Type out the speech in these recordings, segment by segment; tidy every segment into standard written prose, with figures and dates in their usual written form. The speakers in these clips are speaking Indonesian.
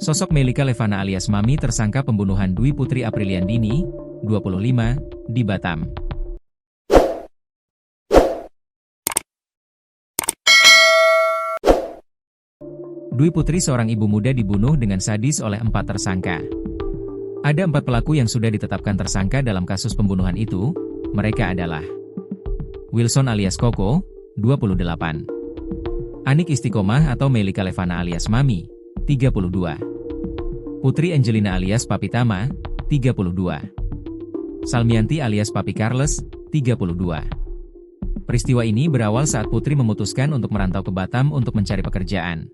Sosok Melika Levana alias Mami tersangka pembunuhan Dwi Putri Apriliandini, 25, di Batam. Dwi Putri seorang ibu muda dibunuh dengan sadis oleh 4 tersangka. Ada 4 pelaku yang sudah ditetapkan tersangka dalam kasus pembunuhan itu, mereka adalah Wilson alias Koko, 28. Anik Istiqomah atau Melika Levana alias Mami, 32. Putri Angelina alias Papi Tama, 32. Salmianti alias Papi Carles, 32. Peristiwa ini berawal saat Putri memutuskan untuk merantau ke Batam untuk mencari pekerjaan.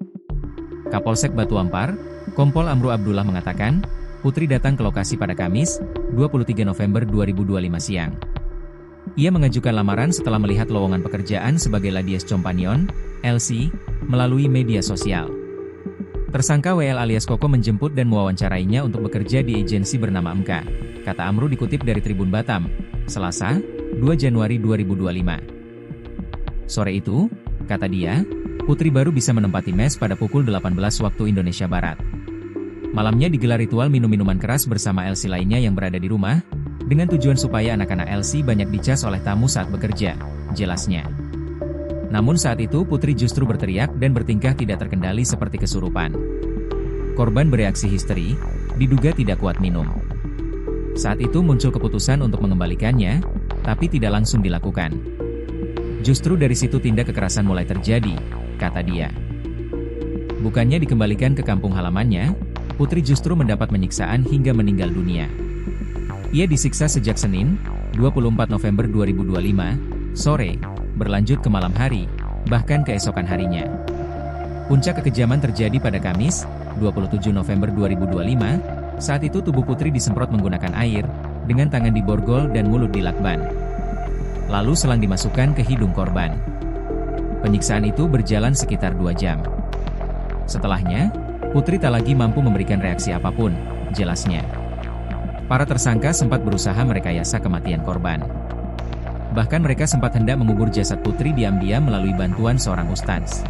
Kapolsek Batu Ampar, Kompol Amru Abdullah mengatakan, Putri datang ke lokasi pada Kamis, 23 November 2025 siang. Ia mengajukan lamaran setelah melihat lowongan pekerjaan sebagai Ladies Companion, LC, melalui media sosial. Tersangka WL alias Koko menjemput dan mewawancarainya untuk bekerja di agensi bernama MK, kata Amru dikutip dari Tribun Batam, Selasa, 2 Januari 2025. Sore itu, kata dia, Putri baru bisa menempati mes pada pukul 18 waktu Indonesia Barat. Malamnya digelar ritual minum-minuman keras bersama LC lainnya yang berada di rumah, dengan tujuan supaya anak-anak LC banyak dicas oleh tamu saat bekerja, jelasnya. Namun saat itu Putri justru berteriak dan bertingkah tidak terkendali seperti kesurupan. Korban bereaksi histeri, diduga tidak kuat minum. Saat itu muncul keputusan untuk mengembalikannya, tapi tidak langsung dilakukan. Justru dari situ tindak kekerasan mulai terjadi, kata dia. Bukannya dikembalikan ke kampung halamannya, Putri justru mendapat penyiksaan hingga meninggal dunia. Ia disiksa sejak Senin, 24 November 2025, sore, berlanjut ke malam hari, bahkan keesokan harinya. Puncak kekejaman terjadi pada Kamis, 27 November 2025, saat itu tubuh Putri disemprot menggunakan air, dengan tangan diborgol dan mulut dilakban. Lalu selang dimasukkan ke hidung korban. Penyiksaan itu berjalan sekitar 2 jam. Setelahnya, Putri tak lagi mampu memberikan reaksi apapun, jelasnya. Para tersangka sempat berusaha merekayasa kematian korban. Bahkan mereka sempat hendak mengubur jasad Putri diam-diam melalui bantuan seorang ustadz.